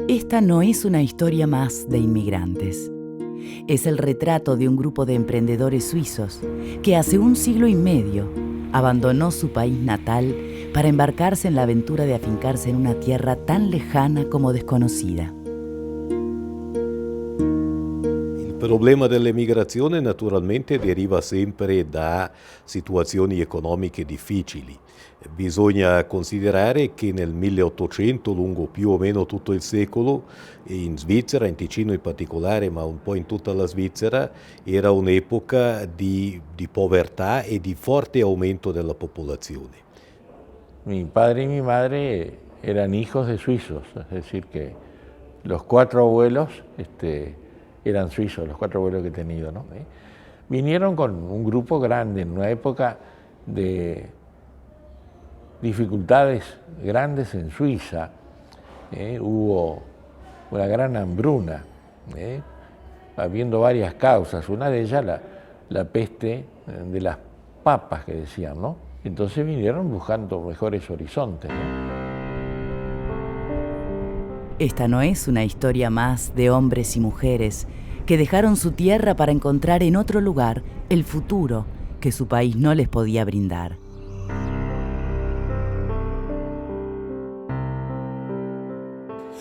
Esta no es una historia más de inmigrantes. Es el retrato de un grupo de emprendedores suizos que hace un siglo y medio abandonó su país natal para embarcarse en la aventura de afincarse en una tierra tan lejana como desconocida. Il problema dell'emigrazione naturalmente deriva sempre da situazioni economiche difficili. Bisogna considerare che nel 1800, lungo più o meno tutto il secolo, in Svizzera, in Ticino in particolare, ma un po' in tutta la Svizzera, era un'epoca di povertà e di forte aumento della popolazione. Mi padre y mi madre eran hijos de suizos, es decir que los 4 abuelos eran suizos, los 4 abuelos que he tenido, ¿no? Vinieron con un grupo grande en una época de dificultades grandes en Suiza. Hubo una gran hambruna, habiendo varias causas. Una de ellas la peste de las papas, que decían, ¿no? Entonces vinieron buscando mejores horizontes, ¿no? Esta no es una historia más de hombres y mujeres que dejaron su tierra para encontrar en otro lugar el futuro que su país no les podía brindar.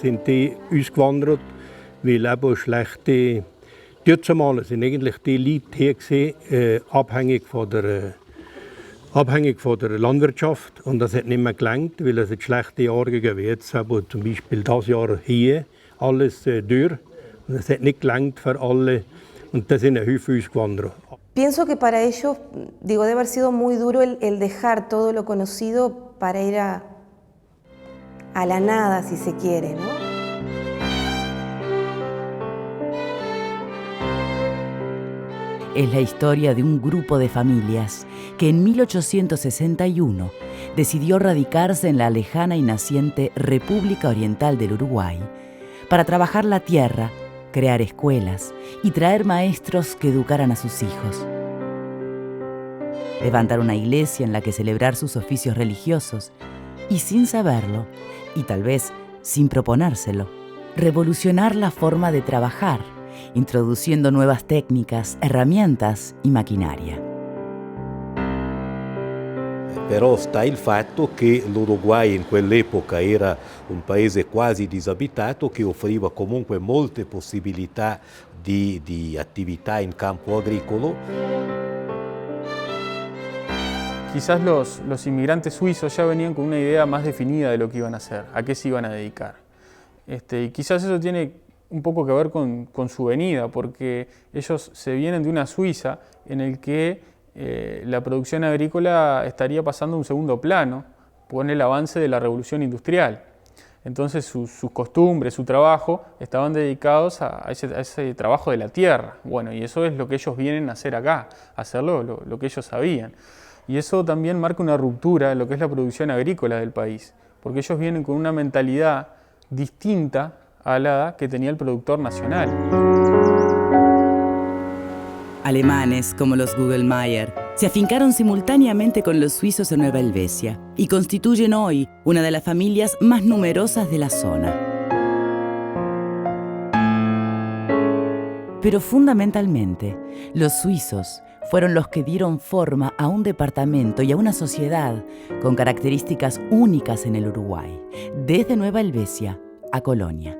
Sind die ausgewandert, weil eben schlechte, dazumal sind eigentlich die Leute hier gewesen, abhängig von der Landwirtschaft, und das hat nicht mehr gelangt, weil es schlechte Jahre gegeben hat. Jetzt aber zum Beispiel das Jahr hier alles dürr, und es hat nicht gelangt für alle, und da sind Häufen ausgewandert. Pienso que para ellos, debe haber sido muy duro el dejar todo lo conocido para ir a la nada, si se quiere, ¿no? Es la historia de un grupo de familias que en 1861 decidió radicarse en la lejana y naciente República Oriental del Uruguay para trabajar la tierra, crear escuelas y traer maestros que educaran a sus hijos. Levantar una iglesia en la que celebrar sus oficios religiosos y, sin saberlo, y tal vez sin proponérselo, revolucionar la forma de trabajar, introduciendo nuevas técnicas, herramientas y maquinaria. Però sta il fatto che l'Uruguay in quell'epoca era un paese quasi disabitato che offriva comunque molte possibilità di attività in campo agricolo. Quizás los inmigrantes suizos ya venían con una idea más definida de lo que iban a hacer, a qué se iban a dedicar. Y quizás eso tiene un poco que ver con su venida, porque ellos se vienen de una Suiza en el que la producción agrícola estaría pasando a un segundo plano con el avance de la revolución industrial. Entonces sus costumbres, su trabajo, estaban dedicados a ese trabajo de la tierra. Bueno, y eso es lo que ellos vienen a hacer acá, a hacer lo que ellos sabían. Y eso también marca una ruptura en lo que es la producción agrícola del país, porque ellos vienen con una mentalidad distinta a la que tenía el productor nacional. Alemanes como los Gugelmeier se afincaron simultáneamente con los suizos en Nueva Helvecia y constituyen hoy una de las familias más numerosas de la zona. Pero fundamentalmente, los suizos fueron los que dieron forma a un departamento y a una sociedad con características únicas en el Uruguay, desde Nueva Helvecia a Colonia.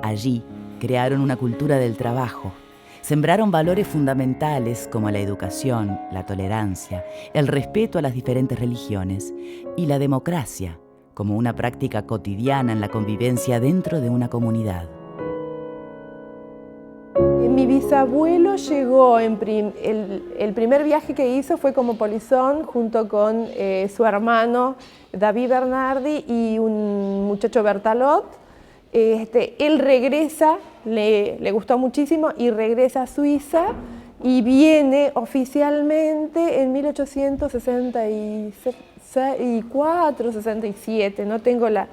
Allí crearon una cultura del trabajo, sembraron valores fundamentales como la educación, la tolerancia, el respeto a las diferentes religiones y la democracia como una práctica cotidiana en la convivencia dentro de una comunidad. Mi bisabuelo llegó, el primer viaje que hizo fue como polizón junto con su hermano David Bernardi y un muchacho Bertalot. Él regresa, le gustó muchísimo y regresa a Suiza y viene oficialmente en 1864, 67, no tengo la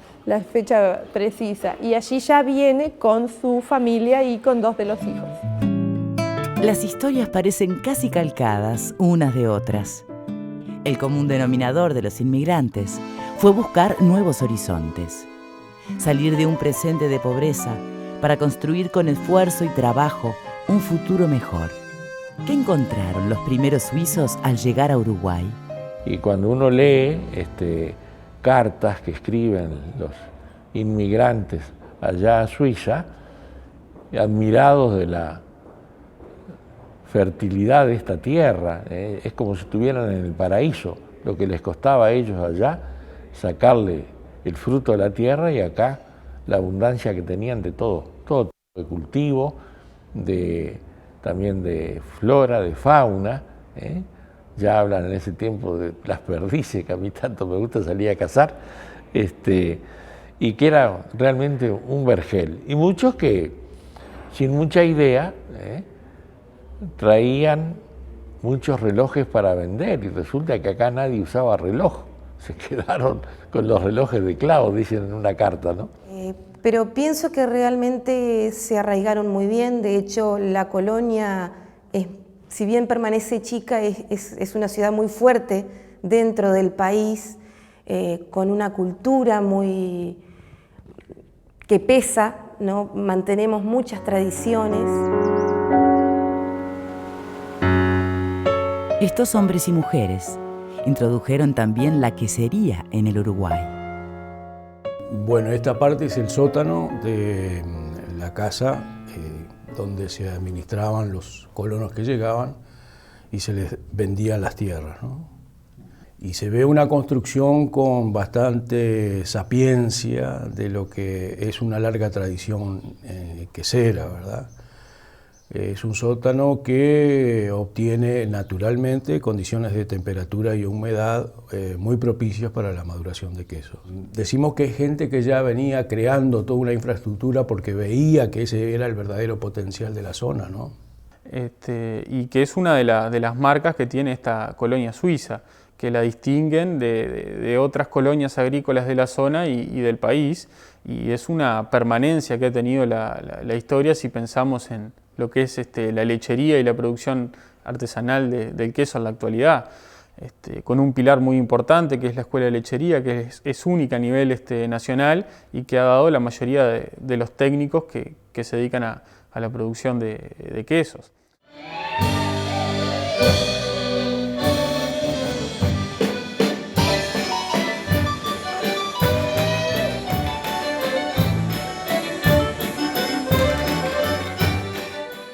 fecha precisa, y allí ya viene con su familia y con 2 de los hijos. Las historias parecen casi calcadas unas de otras. El común denominador de los inmigrantes fue buscar nuevos horizontes. salir de un presente de pobreza para construir con esfuerzo y trabajo un futuro mejor. ¿Qué encontraron los primeros suizos al llegar a Uruguay? Y cuando uno lee cartas que escriben los inmigrantes allá a Suiza, admirados de la fertilidad de esta tierra, es como si estuvieran en el paraíso, lo que les costaba a ellos allá sacarle el fruto de la tierra y acá la abundancia que tenían de todo tipo de cultivo, también de flora, de fauna. Ya hablan en ese tiempo de las perdices, que a mí tanto me gusta salir a cazar, y que era realmente un vergel. Y muchos que, sin mucha idea, traían muchos relojes para vender, y resulta que acá nadie usaba reloj. Se quedaron con los relojes de clavos, dicen en una carta, ¿no? Pero pienso que realmente se arraigaron muy bien. De hecho, la colonia, si bien permanece chica, es una ciudad muy fuerte dentro del país, con una cultura muy que pesa, ¿no? Mantenemos muchas tradiciones. Estos hombres y mujeres introdujeron también la quesería en el Uruguay. Bueno, esta parte es el sótano de la casa donde se administraban los colonos que llegaban y se les vendían las tierras, ¿no? Y se ve una construcción con bastante sapiencia de lo que es una larga tradición quesera, ¿verdad? Es un sótano que obtiene naturalmente condiciones de temperatura y humedad muy propicias para la maduración de quesos. Decimos que hay gente que ya venía creando toda una infraestructura porque veía que ese era el verdadero potencial de la zona, ¿no? Y que es una de las marcas que tiene esta colonia suiza, que la distinguen de otras colonias agrícolas de la zona y del país, y es una permanencia que ha tenido la historia si pensamos en lo que es la lechería y la producción artesanal del queso en la actualidad, con un pilar muy importante que es la Escuela de Lechería, que es única a nivel nacional y que ha dado la mayoría de los técnicos que se dedican a la producción de quesos.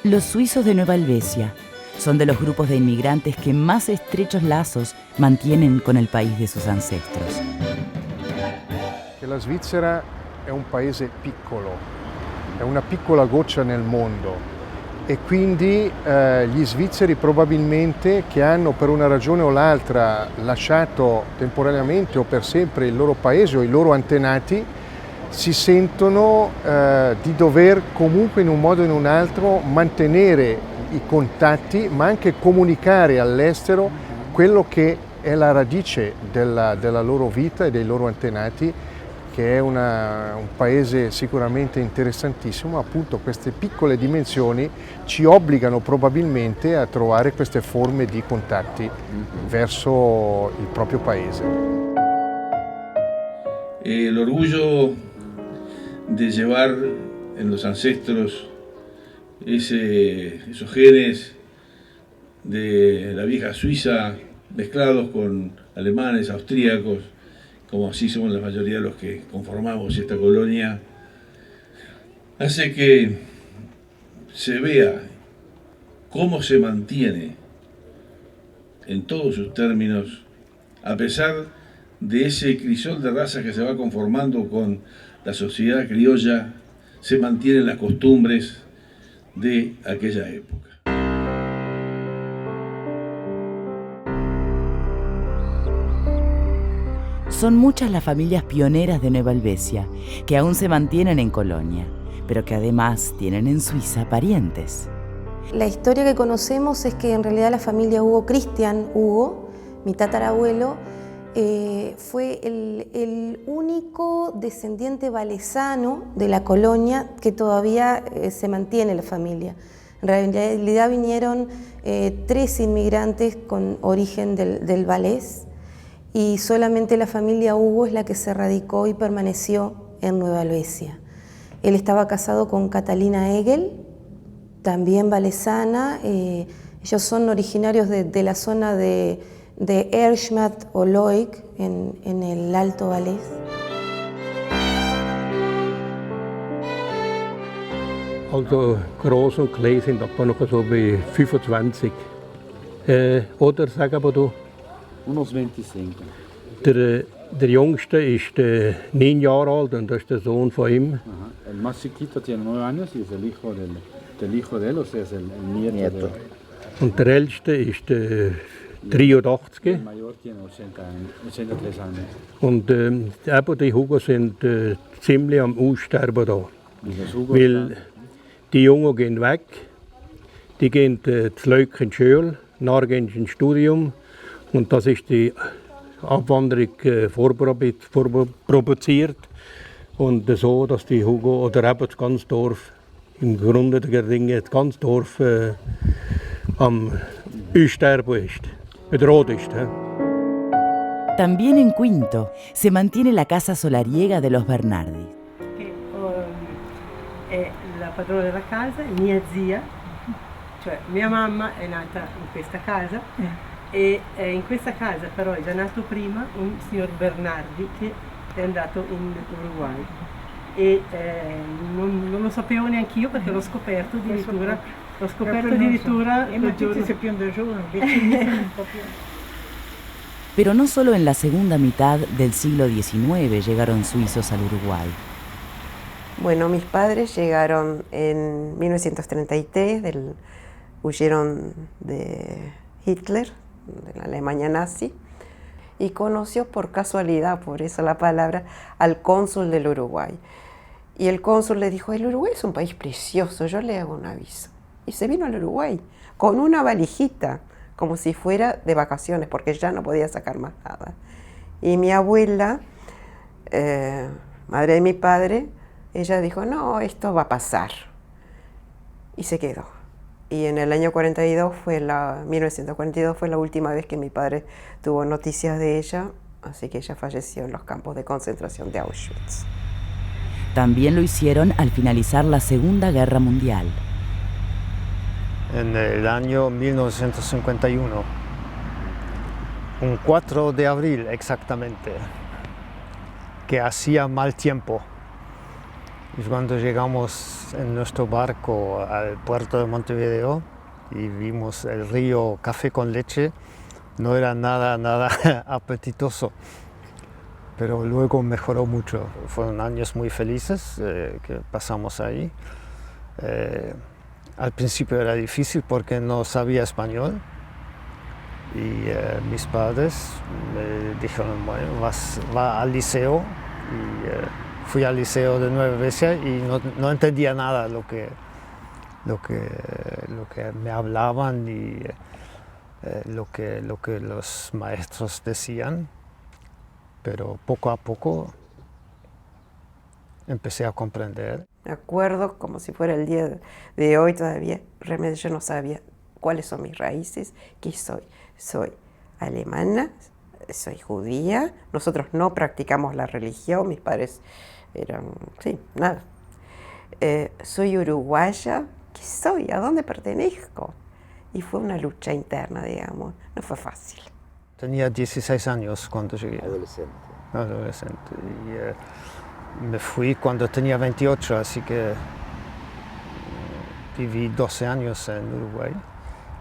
Los suizos de Nueva Helvecia son de los grupos de inmigrantes que más estrechos lazos mantienen con el país de sus ancestros. La Svizzera è un paese piccolo, è una piccola goccia nel mondo e quindi gli svizzeri probabilmente, che hanno per una ragione o l'altra lasciato temporaneamente o per sempre il loro paese o i loro antenati, si sentono di dover comunque in un modo o in un altro mantenere i contatti, ma anche comunicare all'estero quello che è la radice della loro vita e dei loro antenati, che è un paese sicuramente interessantissimo. Appunto queste piccole dimensioni ci obbligano probabilmente a trovare queste forme di contatti verso il proprio paese. El orgullo de llevar en los ancestros esos genes de la vieja Suiza mezclados con alemanes, austríacos, como así somos la mayoría de los que conformamos esta colonia, hace que se vea cómo se mantiene en todos sus términos, a pesar de ese crisol de razas que se va conformando con la sociedad criolla, se mantienen las costumbres de aquella época. Son muchas las familias pioneras de Nueva Helvecia que aún se mantienen en Colonia, pero que además tienen en Suiza parientes. La historia que conocemos es que en realidad la familia Christian Hugo, mi tatarabuelo, fue el único descendiente valesano de la colonia que todavía se mantiene la familia. En realidad vinieron 3 inmigrantes con origen del Valés y solamente la familia Hugo es la que se radicó y permaneció en Nueva Helvecia. Él estaba casado con Catalina Egel, también valesana. Ellos son originarios de la zona de Erschmat o Loic, en el Alto Valais. Also groß und klein sind etwa noch so bei 25. Oder sag aber du? Unos 25. Der Jüngste ist 9 Jahre alt und das ist der Sohn von ihm. Ajá. El más chiquito tiene 9 años y es el hijo del hijo de él, o sea, es el nieto. Und der Älteste ist 83. El mayor tiene 83 años. Und eben die Hugo sind ziemlich am Aussterben da. Weil die Jungen gehen weg, die gehen zu Leuk in die Schule, nachher gehen sie ins Studium und das ist die Abwanderung vorprovoziert und so, dass die Hugo oder eben das ganze Dorf, im Grunde der Dinge, das ganze Dorf am Aussterben ist, bedroht ist. También en Quinto se mantiene la casa solariega de los Bernardi. È la padrona della casa, mia zia, cioè mia mamma è nata in questa casa e in questa casa però è già nato prima un signor Bernardi che è andato in Uruguay e non lo sapevo neanche io perché l'ho scoperto addirittura il giorno. Pero no solo en la segunda mitad del siglo XIX llegaron suizos al Uruguay. Bueno, mis padres llegaron en 1933, huyeron de Hitler, de la Alemania nazi, y conoció por casualidad, por eso la palabra, al cónsul del Uruguay. Y el cónsul le dijo, el Uruguay es un país precioso, yo le hago un aviso. Y se vino al Uruguay con una valijita, como si fuera de vacaciones, porque ya no podía sacar más nada. Y mi abuela, madre de mi padre, ella dijo, no, esto va a pasar. Y se quedó. Y en el año 1942 fue la última vez que mi padre tuvo noticias de ella, así que ella falleció en los campos de concentración de Auschwitz. También lo hicieron al finalizar la Segunda Guerra Mundial. En el año 1951, un 4 de abril exactamente, que hacía mal tiempo. Y cuando llegamos en nuestro barco al puerto de Montevideo y vimos el río Café con Leche, no era nada apetitoso, pero luego mejoró mucho. Fueron años muy felices que pasamos ahí. Al principio era difícil porque no sabía español y mis padres me dijeron, bueno, va al liceo. Y fui al liceo de Nueva Helvecia y no entendía nada lo que me hablaban y lo que los maestros decían, pero poco a poco empecé a comprender. Me acuerdo como si fuera el día de hoy todavía, realmente yo no sabía cuáles son mis raíces, qué soy. Soy alemana, soy judía, nosotros no practicamos la religión, mis padres eran, sí, nada. Soy uruguaya, ¿qué soy? ¿A dónde pertenezco? Y fue una lucha interna, digamos, no fue fácil. Tenía 16 años cuando llegué. Adolescente. Y me fui cuando tenía 28, así que viví 12 años en Uruguay.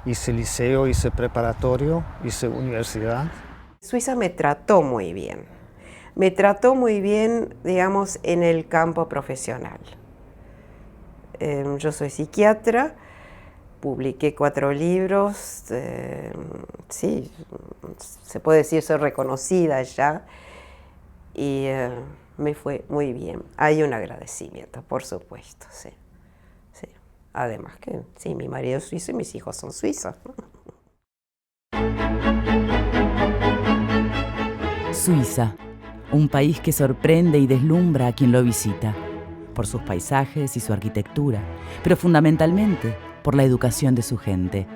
Hice liceo, hice preparatorio, hice universidad. Suiza me trató muy bien. Me trató muy bien, digamos, en el campo profesional. Yo soy psiquiatra, publiqué 4 libros, sí, se puede decir soy reconocida ya, y me fue muy bien. Hay un agradecimiento, por supuesto, sí. Sí. Además que, sí, mi marido es suizo y mis hijos son suizos, ¿no? Suiza, un país que sorprende y deslumbra a quien lo visita, por sus paisajes y su arquitectura, pero fundamentalmente por la educación de su gente,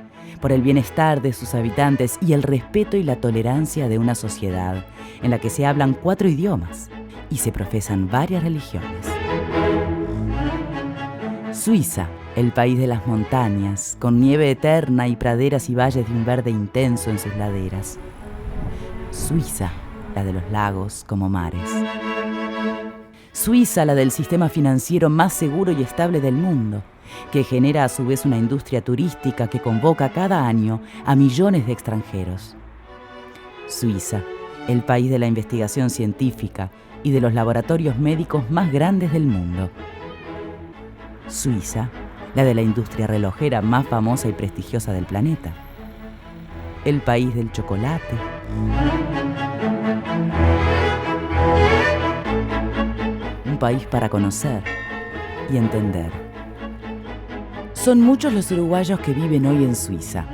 por el bienestar de sus habitantes y el respeto y la tolerancia de una sociedad en la que se hablan 4 idiomas, y se profesan varias religiones. Suiza, el país de las montañas, con nieve eterna y praderas y valles de un verde intenso en sus laderas. Suiza, la de los lagos como mares. Suiza, la del sistema financiero más seguro y estable del mundo, que genera a su vez una industria turística que convoca cada año a millones de extranjeros. Suiza, el país de la investigación científica y de los laboratorios médicos más grandes del mundo. Suiza, la de la industria relojera más famosa y prestigiosa del planeta. El país del chocolate. Un país para conocer y entender. Son muchos los uruguayos que viven hoy en Suiza.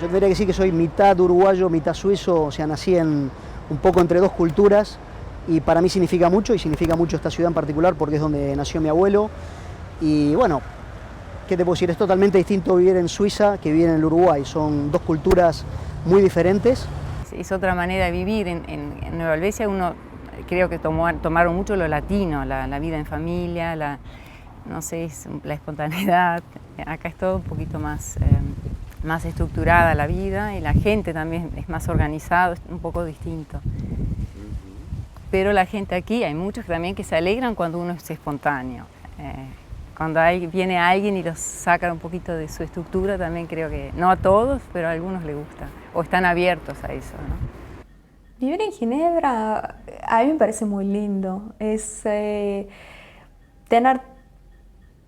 Yo tendría que decir que soy mitad uruguayo, mitad suizo, o sea, nací un poco entre dos culturas. Y para mí significa mucho, y significa mucho esta ciudad en particular porque es donde nació mi abuelo. Y bueno, ¿qué te puedo decir? Es totalmente distinto vivir en Suiza que vivir en el Uruguay. Son dos culturas muy diferentes. Es otra manera de vivir. En Nueva Helvecia uno creo que tomaron mucho lo latino, la vida en familia, la espontaneidad. Acá es todo un poquito más estructurada la vida y la gente también es más organizado, es un poco distinto. Pero la gente aquí, hay muchos también que se alegran cuando uno es espontáneo. Cuando viene alguien y los saca un poquito de su estructura, también creo que, no a todos, pero a algunos les gusta, o están abiertos a eso, ¿no? Vivir en Ginebra a mí me parece muy lindo. Es tener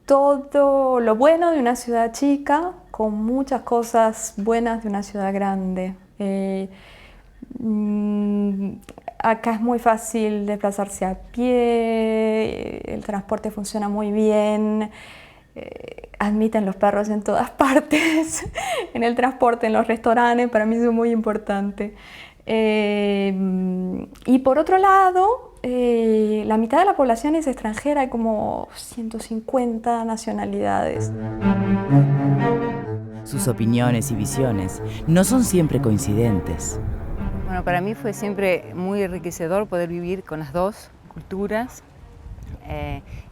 todo lo bueno de una ciudad chica con muchas cosas buenas de una ciudad grande. Acá es muy fácil desplazarse a pie, el transporte funciona muy bien, admiten los perros en todas partes, en el transporte, en los restaurantes, para mí eso es muy importante. Y por otro lado, la mitad de la población es extranjera, hay como 150 nacionalidades. Sus opiniones y visiones no son siempre coincidentes. Bueno, para mí fue siempre muy enriquecedor poder vivir con las dos culturas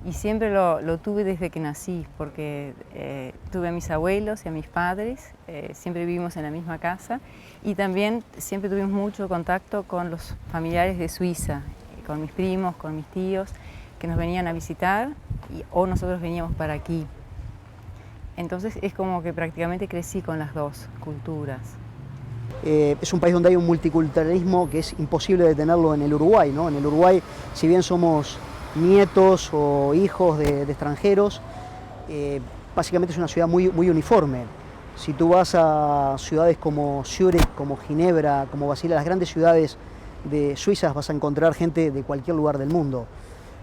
y siempre lo tuve desde que nací, porque tuve a mis abuelos y a mis padres, siempre vivimos en la misma casa y también siempre tuvimos mucho contacto con los familiares de Suiza, con mis primos, con mis tíos, que nos venían a visitar o nosotros veníamos para aquí. Entonces es como que prácticamente crecí con las dos culturas. Es un país donde hay un multiculturalismo que es imposible de tenerlo en el Uruguay, ¿no? En el Uruguay, si bien somos nietos o hijos de extranjeros, básicamente es una ciudad muy uniforme. Si tú vas a ciudades como Zúrich, como Ginebra, como Basilea, las grandes ciudades de Suiza, vas a encontrar gente de cualquier lugar del mundo.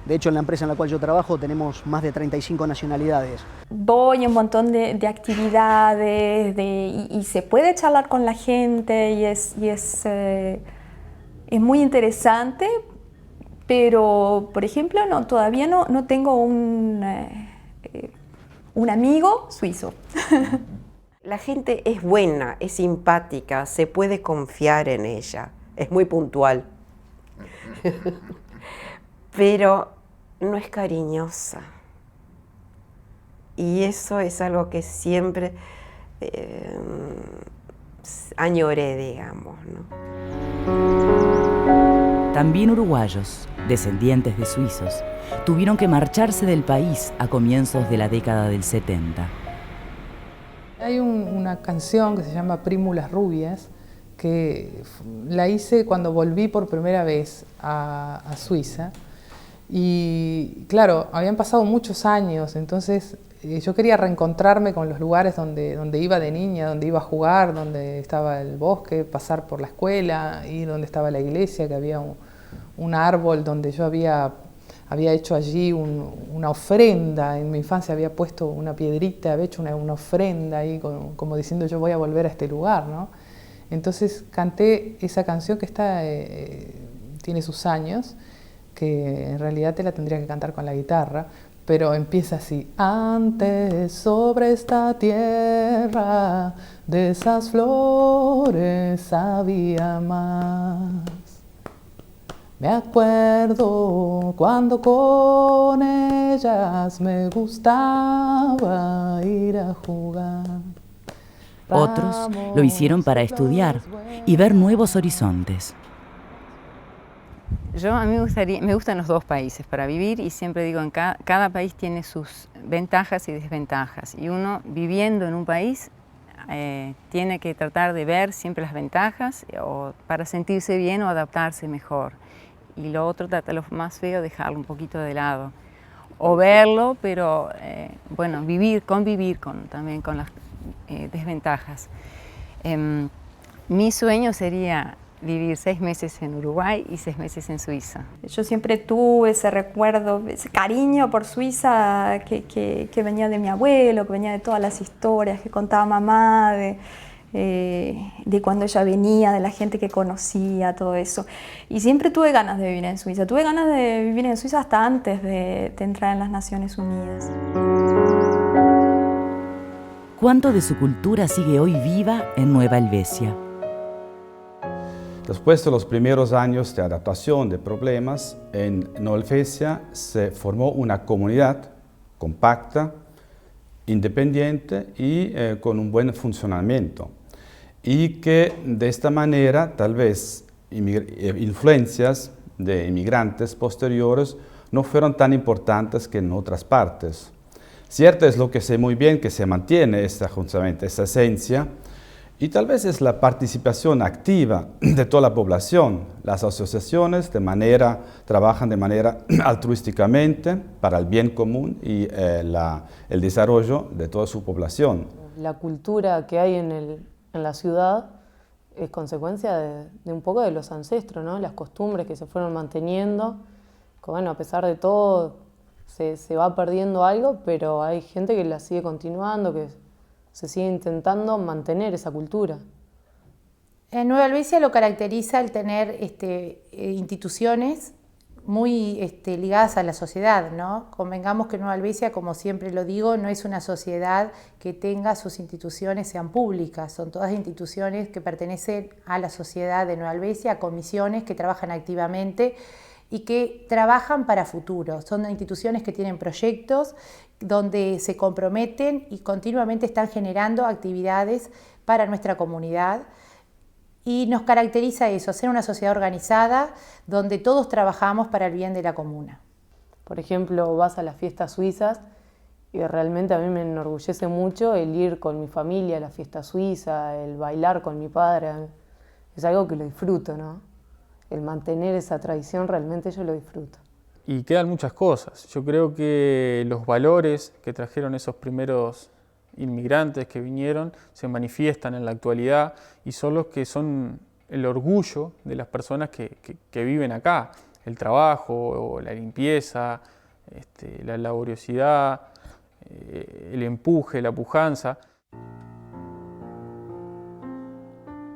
De hecho, en la empresa en la cual yo trabajo tenemos más de 35 nacionalidades. Voy a un montón de actividades y se puede charlar con la gente y es muy interesante, pero, por ejemplo, todavía no tengo un amigo suizo. La gente es buena, es simpática, se puede confiar en ella, es muy puntual. Pero no es cariñosa. Y eso es algo que siempre añoré, digamos, ¿no? También uruguayos, descendientes de suizos, tuvieron que marcharse del país a comienzos de la década del 70. Hay una canción que se llama Prímulas Rubias, que la hice cuando volví por primera vez a Suiza. Y claro, habían pasado muchos años, entonces yo quería reencontrarme con los lugares donde iba de niña, donde iba a jugar, donde estaba el bosque, pasar por la escuela, ir donde estaba la iglesia, que había un árbol donde yo había hecho allí una ofrenda. En mi infancia había puesto una piedrita, había hecho una ofrenda ahí, como diciendo yo voy a volver a este lugar, ¿no? Entonces canté esa canción que tiene sus años, que en realidad te la tendría que cantar con la guitarra, pero empieza así: antes sobre esta tierra de esas flores había más. Me acuerdo cuando con ellas me gustaba ir a jugar. Otros lo hicieron para estudiar y ver nuevos horizontes. A mí me gustan los dos países para vivir y siempre digo, cada país tiene sus ventajas y desventajas. Y uno viviendo en un país tiene que tratar de ver siempre las ventajas para sentirse bien o adaptarse mejor. Y lo otro, lo más feo, dejarlo un poquito de lado. O verlo, pero bueno, convivir también con las desventajas. Mi sueño sería vivir 6 meses en Uruguay y 6 meses en Suiza. Yo siempre tuve ese recuerdo, ese cariño por Suiza que venía de mi abuelo, que venía de todas las historias que contaba mamá, de cuando ella venía, de la gente que conocía, todo eso. Y siempre tuve ganas de vivir en Suiza. Tuve ganas de vivir en Suiza hasta antes de entrar en las Naciones Unidas. ¿Cuánto de su cultura sigue hoy viva en Nueva Helvecia? Después de los primeros años de adaptación de problemas, en Nueva Helvecia se formó una comunidad compacta, independiente y con un buen funcionamiento. Y que de esta manera, tal vez, influencias de inmigrantes posteriores no fueron tan importantes que en otras partes. Cierto es lo que sé muy bien, que se mantiene justamente esa esencia, y tal vez es la participación activa de toda la población. Las asociaciones trabajan de manera altruísticamente para el bien común y el desarrollo de toda su población. La cultura que hay en la ciudad es consecuencia de un poco de los ancestros, ¿no? Las costumbres que se fueron manteniendo, que bueno, a pesar de todo se va perdiendo algo, pero hay gente que la sigue continuando, que se sigue intentando mantener esa cultura. En Nueva Helvecia lo caracteriza el tener instituciones muy ligadas a la sociedad, ¿no? Convengamos que Nueva Helvecia, como siempre lo digo, no es una sociedad que tenga sus instituciones sean públicas, son todas instituciones que pertenecen a la sociedad de Nueva Helvecia, a comisiones que trabajan activamente y que trabajan para futuro. Son instituciones que tienen proyectos donde se comprometen y continuamente están generando actividades para nuestra comunidad. Y nos caracteriza eso, ser una sociedad organizada donde todos trabajamos para el bien de la comuna. Por ejemplo, vas a las fiestas suizas y realmente a mí me enorgullece mucho el ir con mi familia a la fiesta suiza, el bailar con mi padre. Es algo que lo disfruto, ¿no? El mantener esa tradición realmente yo lo disfruto. Y quedan muchas cosas. Yo creo que los valores que trajeron esos primeros inmigrantes que vinieron se manifiestan en la actualidad y son los que son el orgullo de las personas que viven acá. El trabajo, la limpieza, la laboriosidad, el empuje, la pujanza.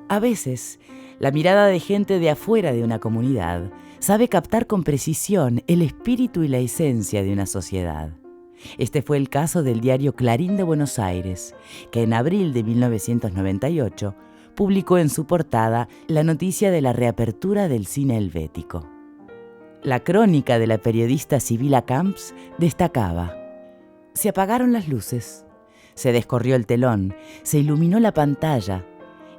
A veces, la mirada de gente de afuera de una comunidad sabe captar con precisión el espíritu y la esencia de una sociedad. Este fue el caso del diario Clarín de Buenos Aires, que en abril de 1998 publicó en su portada la noticia de la reapertura del cine helvético. La crónica de la periodista Sibila Camps destacaba: se apagaron las luces, se descorrió el telón, se iluminó la pantalla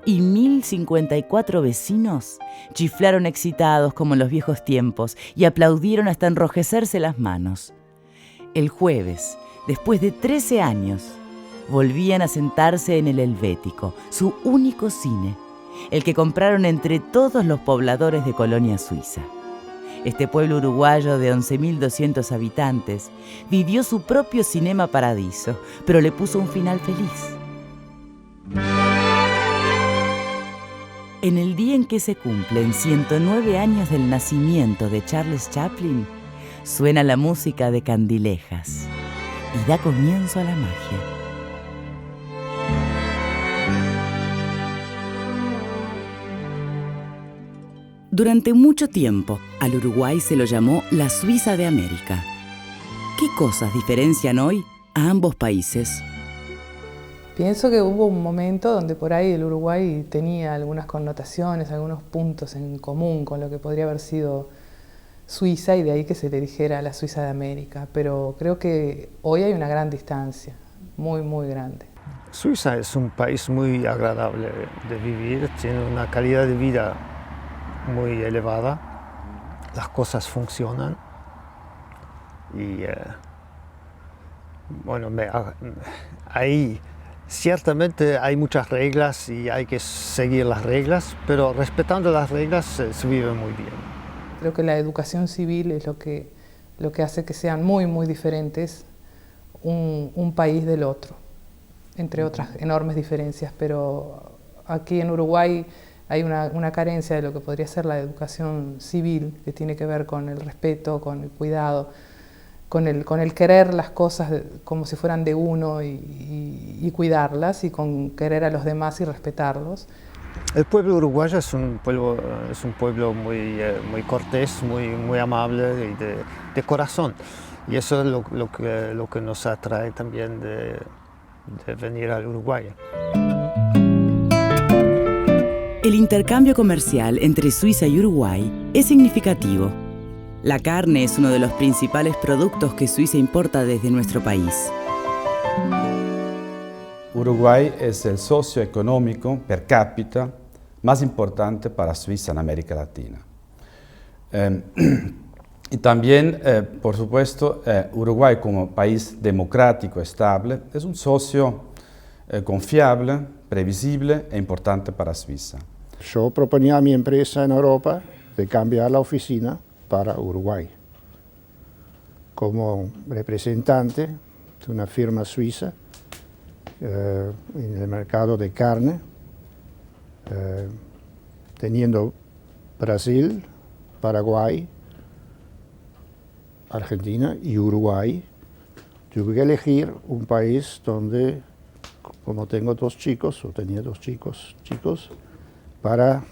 y 1054 vecinos chiflaron excitados como en los viejos tiempos y aplaudieron hasta enrojecerse las manos. El jueves, después de 13 años, volvían a sentarse en el Helvético, su único cine, el que compraron entre todos los pobladores de Colonia Suiza. Este pueblo uruguayo de 11.200 habitantes vivió su propio cinema paradiso, pero le puso un final feliz. En el día en que se cumplen 109 años del nacimiento de Charles Chaplin, suena la música de Candilejas y da comienzo a la magia. Durante mucho tiempo, al Uruguay se lo llamó la Suiza de América. ¿Qué cosas diferencian hoy a ambos países? Pienso que hubo un momento donde por ahí el Uruguay tenía algunas connotaciones, algunos puntos en común con lo que podría haber sido Suiza y de ahí que se le dijera la Suiza de América, pero creo que hoy hay una gran distancia, muy, muy grande. Suiza es un país muy agradable de vivir, tiene una calidad de vida muy elevada, las cosas funcionan y bueno, ciertamente hay muchas reglas y hay que seguir las reglas, pero respetando las reglas se vive muy bien. Creo que la educación civil es lo que hace que sean muy, muy diferentes un país del otro, entre otras enormes diferencias, pero aquí en Uruguay hay una carencia de lo que podría ser la educación civil, que tiene que ver con el respeto, con el cuidado, con el querer las cosas como si fueran de uno y cuidarlas, y con querer a los demás y respetarlos. El pueblo uruguayo es un pueblo muy cortés, muy amable y de corazón. Y eso es lo que nos atrae también de venir al Uruguay. El intercambio comercial entre Suiza y Uruguay es significativo. La carne es uno de los principales productos que Suiza importa desde nuestro país. Uruguay es el socio económico per cápita más importante para Suiza en América Latina. Y también, por supuesto, Uruguay como país democrático, estable, es un socio confiable, previsible e importante para Suiza. Yo proponía a mi empresa en Europa de cambiar la oficina para Uruguay. Como representante de una firma suiza en el mercado de carne, teniendo Brasil, Paraguay, Argentina y Uruguay, tuve que elegir un país donde, como tengo dos chicos, o tenía dos chicos, para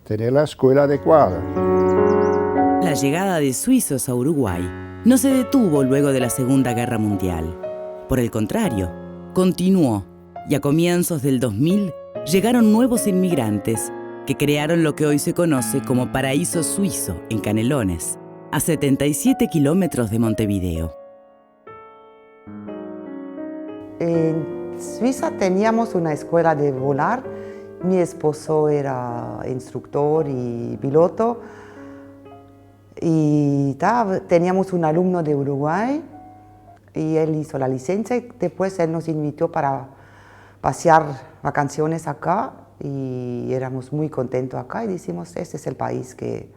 tener la escuela adecuada. La llegada de suizos a Uruguay no se detuvo luego de la Segunda Guerra Mundial. Por el contrario, continuó, y a comienzos del 2000 llegaron nuevos inmigrantes que crearon lo que hoy se conoce como Paraíso Suizo en Canelones, a 77 kilómetros de Montevideo. En Suiza teníamos una escuela de volar. Mi esposo era instructor y piloto. Y teníamos un alumno de Uruguay y él hizo la licencia y después él nos invitó para pasear vacaciones acá y éramos muy contentos acá y decimos, este es el país que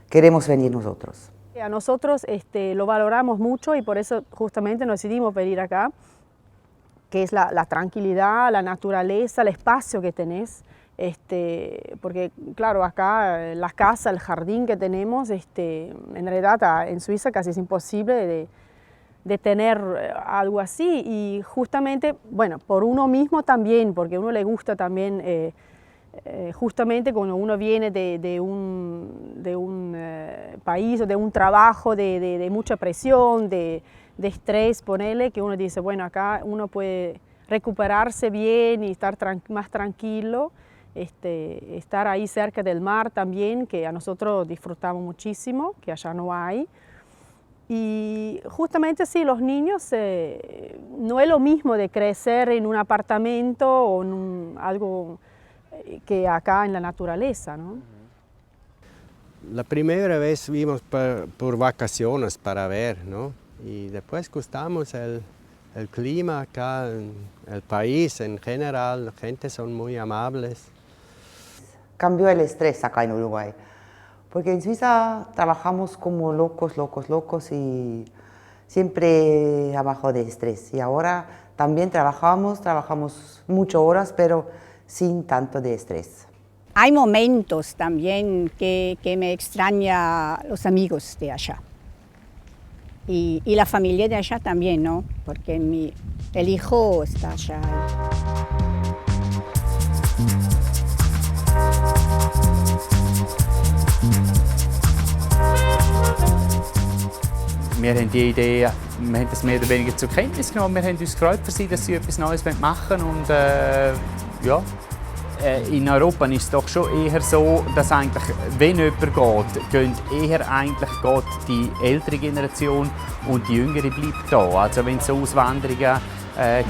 queremos venir nosotros. A nosotros lo valoramos mucho y por eso justamente nos decidimos venir acá, que es la tranquilidad, la naturaleza, el espacio que tenés. Porque claro, acá la casa, el jardín que tenemos, en realidad en Suiza casi es imposible de tener algo así y justamente, bueno, por uno mismo también, porque a uno le gusta también, justamente cuando uno viene de un país o de un trabajo de mucha presión, de estrés, ponele, que uno dice, bueno, acá uno puede recuperarse bien y estar más tranquilo. Estar ahí cerca del mar también, que a nosotros disfrutamos muchísimo, que allá no hay. Y justamente sí, los niños no es lo mismo de crecer en un apartamento o en algo que acá en la naturaleza, ¿no? La primera vez vimos por vacaciones para ver, ¿no? Y después gustamos el clima acá, el país en general, la gente son muy amables. Cambió el estrés acá en Uruguay, porque en Suiza trabajamos como locos y siempre abajo de estrés. Y ahora también trabajamos muchas horas, pero sin tanto de estrés. Hay momentos también que me extraña los amigos de allá. Y la familia de allá también, ¿no? Porque el hijo está allá. Wir haben die Idee, wir haben das mehr oder weniger zur Kenntnis genommen. Wir haben uns gefreut für sie, dass sie etwas Neues machen wollen. Und ja, in Europa ist es doch schon eher so, dass eigentlich, wenn jemand geht geht die ältere Generation und die jüngere bleibt da. Also wenn es so Auswanderungen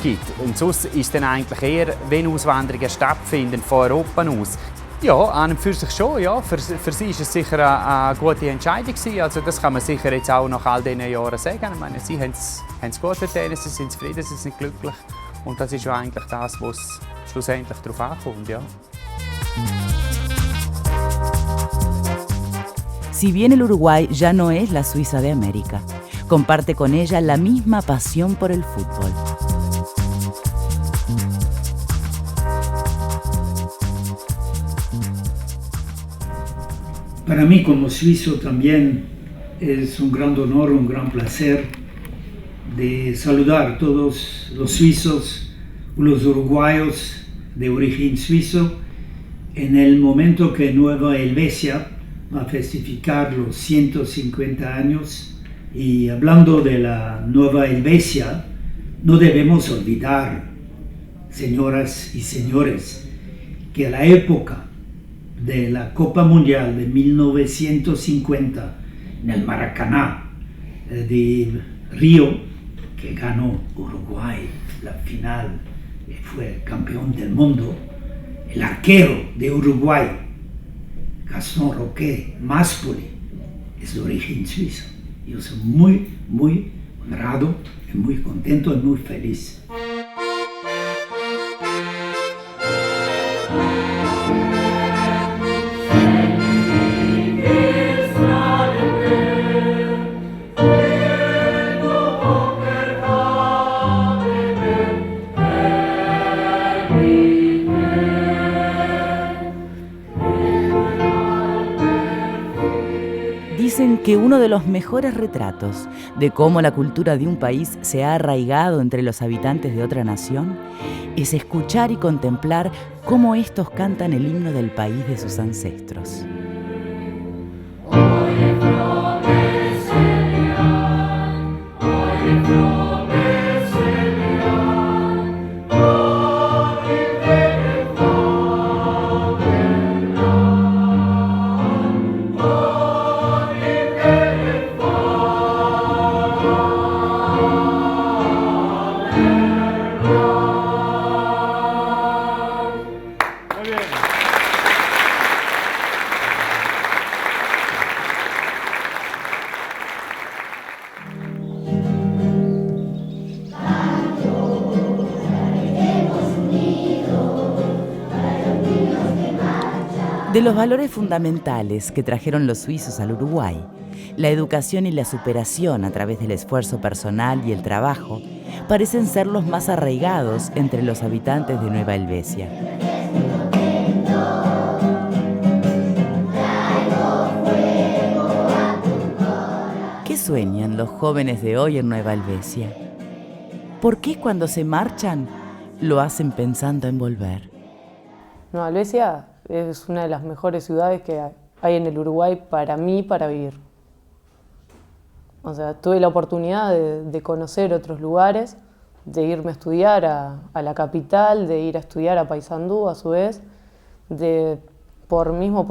gibt. Und sonst ist es dann eigentlich eher, wenn Auswanderungen stattfinden von Europa aus. Ja, an und für sich schon. Ja. Für sie ist es sicher eine gute Entscheidung gewesen. Also das kann man sicher jetzt auch nach all diesen Jahren sagen. Ich meine, sie haben es gut mit denen, sie sind zufrieden, sie sind glücklich. Und das ist ja eigentlich das, was es schlussendlich darauf ankommt. Ja. Si bien el Uruguay ya no es la Suiza de América, comparte con ella la misma pasión por el fútbol. Para mí como suizo también es un gran honor, un gran placer de saludar a todos los suizos, los uruguayos de origen suizo, en el momento que Nueva Helvecia va a festejar los 150 años. Y hablando de la Nueva Helvecia, no debemos olvidar, señoras y señores, que la época de la Copa Mundial de 1950 en el Maracaná de Río, que ganó Uruguay la final, fue campeón del mundo, el arquero de Uruguay, Gastón Roque Máspoli, es de origen suizo. Yo soy muy honrado, y muy contento y muy feliz. Dicen que uno de los mejores retratos de cómo la cultura de un país se ha arraigado entre los habitantes de otra nación es escuchar y contemplar cómo estos cantan el himno del país de sus ancestros. De los valores fundamentales que trajeron los suizos al Uruguay, la educación y la superación a través del esfuerzo personal y el trabajo parecen ser los más arraigados entre los habitantes de Nueva Helvecia. ¿Qué sueñan los jóvenes de hoy en Nueva Helvecia? ¿Por qué cuando se marchan lo hacen pensando en volver? Nueva Helvecia es una de las mejores ciudades que hay en el Uruguay para mí, para vivir. O sea, tuve la oportunidad de conocer otros lugares, de irme a estudiar a la capital, de ir a estudiar a Paysandú a su vez, por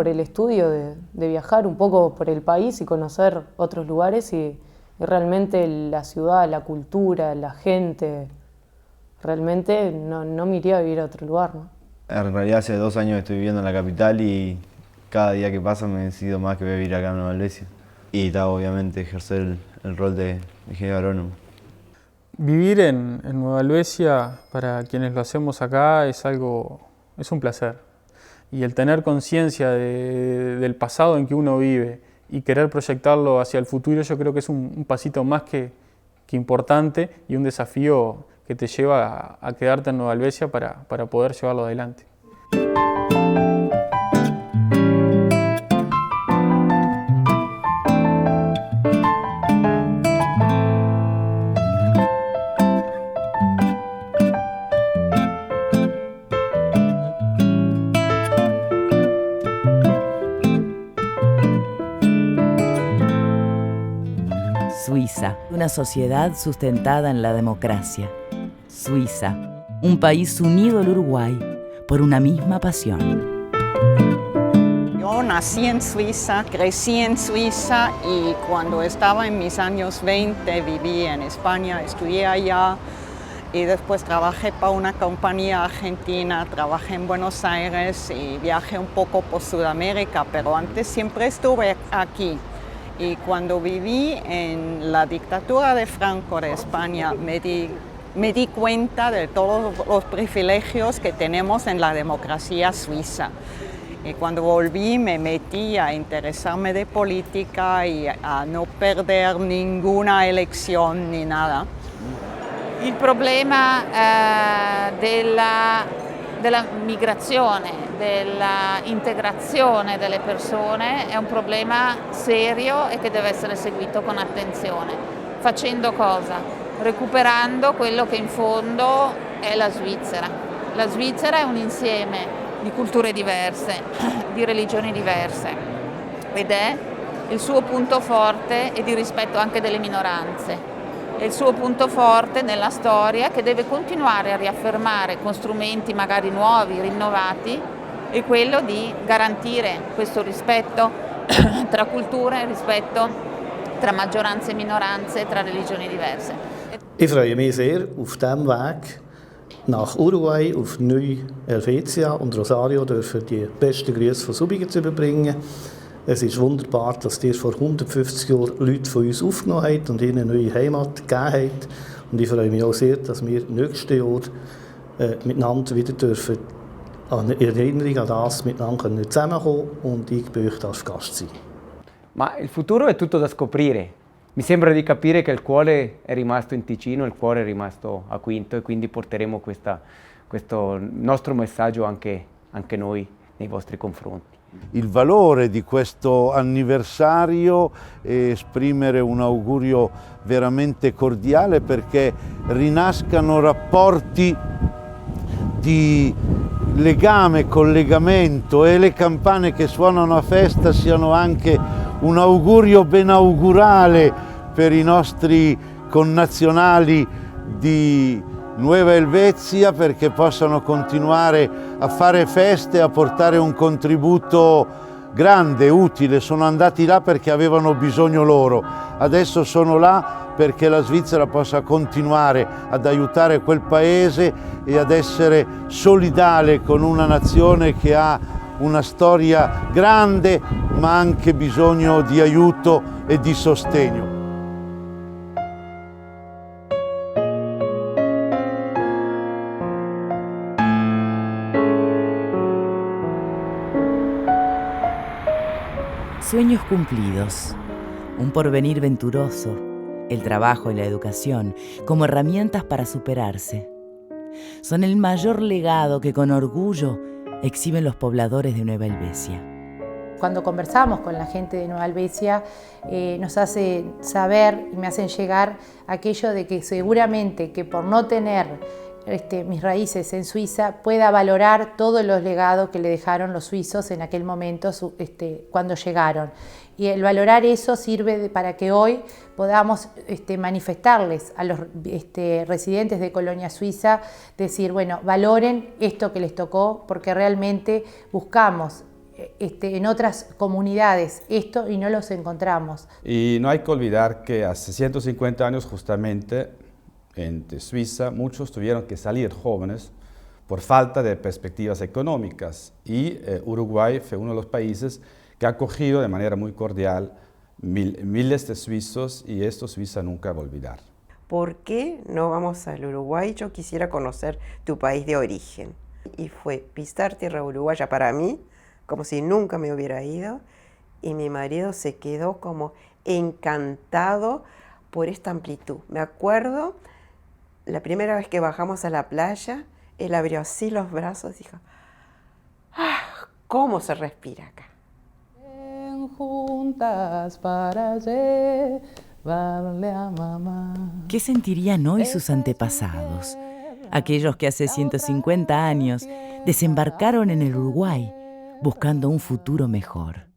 el estudio, de viajar un poco por el país y conocer otros lugares y realmente la ciudad, la cultura, la gente, realmente no me iría a vivir a otro lugar, ¿no? En realidad hace 2 años estoy viviendo en la capital y cada día que pasa me decido más que voy a vivir acá en Nueva Helvecia. Y obviamente ejercer el rol de ingeniero agrónomo. Vivir en Nueva Helvecia, para quienes lo hacemos acá, es un placer. Y el tener conciencia del pasado en que uno vive y querer proyectarlo hacia el futuro, yo creo que es un pasito más que importante y un desafío que te lleva a quedarte en Nueva Helvecia para poder llevarlo adelante. Suiza, una sociedad sustentada en la democracia. Suiza, un país unido al Uruguay por una misma pasión. Yo nací en Suiza, crecí en Suiza y cuando estaba en mis años 20 viví en España, estudié allá y después trabajé para una compañía argentina, trabajé en Buenos Aires y viajé un poco por Sudamérica, pero antes siempre estuve aquí. Y cuando viví en la dictadura de Franco de España me di cuenta de todos los privilegios que tenemos en la democracia suiza. Y cuando volví me metí a interesarme de política y a no perder ninguna elección ni nada. Il problema della migrazione, della integrazione delle persone è un problema serio e che deve essere seguito con attenzione. Facendo cosa? Recuperando quello che in fondo è la Svizzera. La Svizzera è un insieme di culture diverse, di religioni diverse ed è il suo punto forte e di rispetto anche delle minoranze. È il suo punto forte nella storia che deve continuare a riaffermare con strumenti magari nuovi, rinnovati, è quello di garantire questo rispetto tra culture, rispetto tra maggioranze e minoranze, tra religioni diverse. Ich freue mich sehr auf diesem Weg nach Uruguay, auf Neu-Helvetia und Rosario dürfen die besten Grüße von Subigen zu überbringen. Es ist wunderbar, dass ihr vor 150 Jahren Leute von uns aufgenommen habt und ihnen eine neue Heimat gegeben habt. Und ich freue mich auch sehr, dass wir nächstes Jahr miteinander wieder dürfen an Erinnerung an das miteinander zusammenkommen und ich bei euch als Gast sein. Ma il futuro è tutto da scoprire. Mi sembra di capire che il cuore è rimasto in Ticino, il cuore è rimasto a Quinto e quindi porteremo questo nostro messaggio anche noi nei vostri confronti. Il valore di questo anniversario è esprimere un augurio veramente cordiale perché rinascano rapporti di legame, collegamento e le campane che suonano a festa siano anche un augurio benaugurale per i nostri connazionali di Nuova Helvetia perché possano continuare a fare feste e a portare un contributo grande, utile. Sono andati là perché avevano bisogno loro, adesso sono là perché la Svizzera possa continuare ad aiutare quel paese e ad essere solidale con una nazione che ha una storia grande ma anche bisogno di aiuto e di sostegno. Sueños cumplidos, un porvenir venturoso, el trabajo y la educación como herramientas para superarse. Son el mayor legado que con orgullo exhiben los pobladores de Nueva Helvecia. Cuando conversamos con la gente de Nueva Helvecia nos hacen saber y me hacen llegar aquello de que seguramente que por no tener mis raíces en Suiza pueda valorar todos los legados que le dejaron los suizos en aquel momento cuando llegaron. Y el valorar eso sirve para que hoy podamos manifestarles a los residentes de Colonia Suiza, decir, bueno, valoren esto que les tocó porque realmente buscamos en otras comunidades esto y no los encontramos. Y no hay que olvidar que hace 150 años justamente en Suiza muchos tuvieron que salir jóvenes por falta de perspectivas económicas y Uruguay fue uno de los países que ha acogido de manera muy cordial miles de suizos y esto Suiza nunca va a olvidar. ¿Por qué no vamos al Uruguay? Yo quisiera conocer tu país de origen. Y fue pisar tierra uruguaya para mí, como si nunca me hubiera ido, y mi marido se quedó como encantado por esta amplitud. Me acuerdo, la primera vez que bajamos a la playa, él abrió así los brazos y dijo, ¡ah! ¿Cómo se respira acá? Juntas para llevarle a mamá. ¿Qué sentirían hoy sus antepasados? Aquellos que hace 150 años desembarcaron en el Uruguay buscando un futuro mejor.